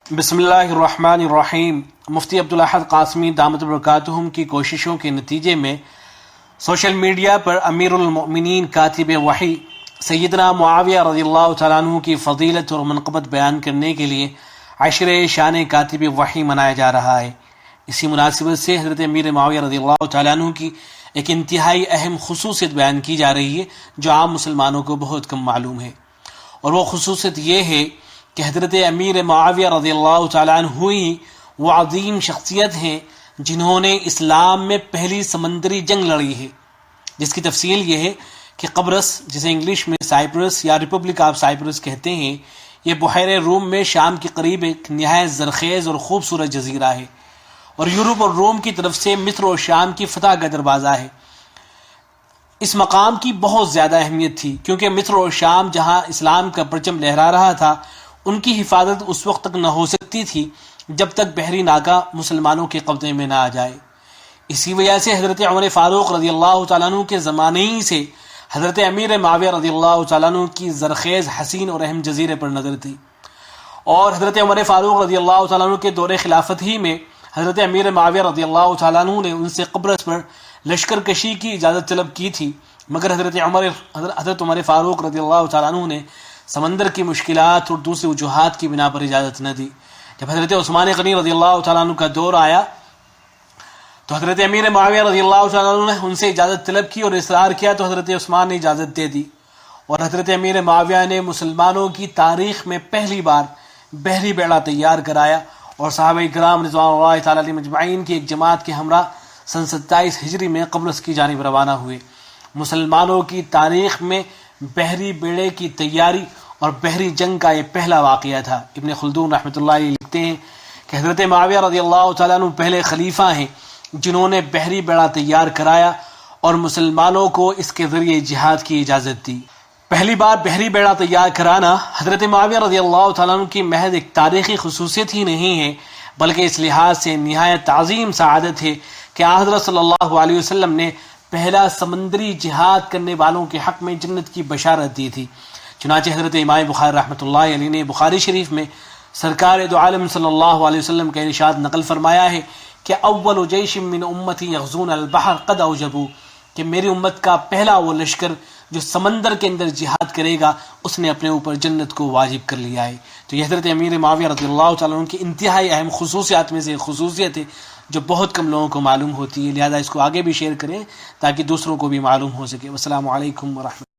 بسم اللہ الرحمن الرحیم۔ مفتی عبدالاحد قاسمی دامت برکاتہم کی کوششوں کے نتیجے میں سوشل میڈیا پر امیر المؤمنین کاتب وحی سیدنا معاویہ رضی اللہ تعالیٰ عنہ کی فضیلت اور منقبت بیان کرنے کے لیے عشر شان کاتب وحی منایا جا رہا ہے۔ اسی مناسبت سے حضرت امیر معاویہ رضی اللہ تعالیٰ عنہ کی ایک انتہائی اہم خصوصیت بیان کی جا رہی ہے جو عام مسلمانوں کو بہت کم معلوم ہے، اور وہ خصوصیت یہ ہے کہ حضرت امیر معاویہ رضی اللہ تعالیٰ عنہ ہی وہ عظیم شخصیت ہیں جنہوں نے اسلام میں پہلی سمندری جنگ لڑی ہے، جس کی تفصیل یہ ہے کہ قبرص، جسے انگلش میں سائپرس یا ریپبلک آف سائپرس کہتے ہیں، یہ بحیرہ روم میں شام کے قریب ایک نہایت زرخیز اور خوبصورت جزیرہ ہے، اور یورپ اور روم کی طرف سے مصر اور شام کی فتح کا دروازہ ہے۔ اس مقام کی بہت زیادہ اہمیت تھی کیونکہ مصر اور شام جہاں اسلام کا پرچم لہرا رہا تھا، ان کی حفاظت اس وقت تک نہ ہو سکتی تھی جب تک بحری ناکہ مسلمانوں کے قبضے میں نہ آ جائے۔ اسی وجہ سے حضرت عمر فاروق رضی اللہ تعالیٰ عنہ کے زمانے ہی سے حضرت امیر معاویہ رضی اللہ تعالیٰ عنہ کی زرخیز، حسین اور اہم جزیرے پر نظر تھی، اور حضرت عمر فاروق رضی اللہ تعالیٰ عنہ کے دور خلافت ہی میں حضرت امیر معاویہ رضی اللہ تعالیٰ عنہ نے ان سے قبرص پر لشکر کشی کی اجازت طلب کی تھی، مگر حضرت عمر فاروق رضی اللہ تعالیٰ عنہ نے سمندر کی مشکلات اور دوسری وجوہات کی بنا پر اجازت نہ دی۔ جب حضرت عثمان غنی رضی اللہ تعالیٰ عنہ کا دور آیا تو حضرت امیر معاویہ رضی اللہ تعالیٰ عنہ نے ان سے اجازت طلب کی اور اصرار کیا تو حضرت عثمان نے اجازت دے دی، اور حضرت امیر معاویہ نے مسلمانوں کی تاریخ میں پہلی بار بحری بیڑا تیار کرایا، اور صحابہ کرام رضوان اللہ تعالیٰ علیہم اجمعین کی ایک جماعت کے ہمراہ سن 27 ہجری میں قبرص کی جانب روانہ ہوئے۔ مسلمانوں کی تاریخ میں بحری بیڑے کی تیاری اور بحری جنگ کا یہ پہلا واقعہ تھا۔ ابن خلدون رحمۃ اللہ علیہ لکھتے ہیں کہ حضرت معاویہ رضی اللہ تعالیٰ عنہ پہلے خلیفہ ہیں جنہوں نے بحری بیڑا تیار کرایا اور مسلمانوں کو اس کے ذریعے جہاد کی اجازت دی۔ پہلی بار بحری بیڑا تیار کرانا حضرت معاویہ رضی اللہ تعالیٰ عنہ کی محض ایک تاریخی خصوصیت ہی نہیں ہے، بلکہ اس لحاظ سے نہایت عظیم سعادت ہے کہ حضرت صلی اللہ علیہ وسلم نے پہلا سمندری جہاد کرنے والوں کے حق میں جنت کی بشارت دی تھی۔ چنانچہ حضرت امام بخاری رحمۃ اللہ علیہ نے بخاری شریف میں سرکار دو عالم صلی اللہ علیہ وسلم کا ارشاد نقل فرمایا ہے کہ اول جیش من امتی یغزون البحر قد اوجبوا، کہ میری امت کا پہلا وہ لشکر جو سمندر کے اندر جہاد کرے گا اس نے اپنے اوپر جنت کو واجب کر لیا ہے۔ تو یہ حضرت امیر معاویہ رضی اللہ تعالیٰ عنہ کی انتہائی اہم خصوصیات میں سے خصوصیت ہے جو بہت کم لوگوں کو معلوم ہوتی ہے، لہذا اس کو آگے بھی شیئر کریں تاکہ دوسروں کو بھی معلوم ہو سکے۔ والسلام علیکم ورحمۃ اللہ۔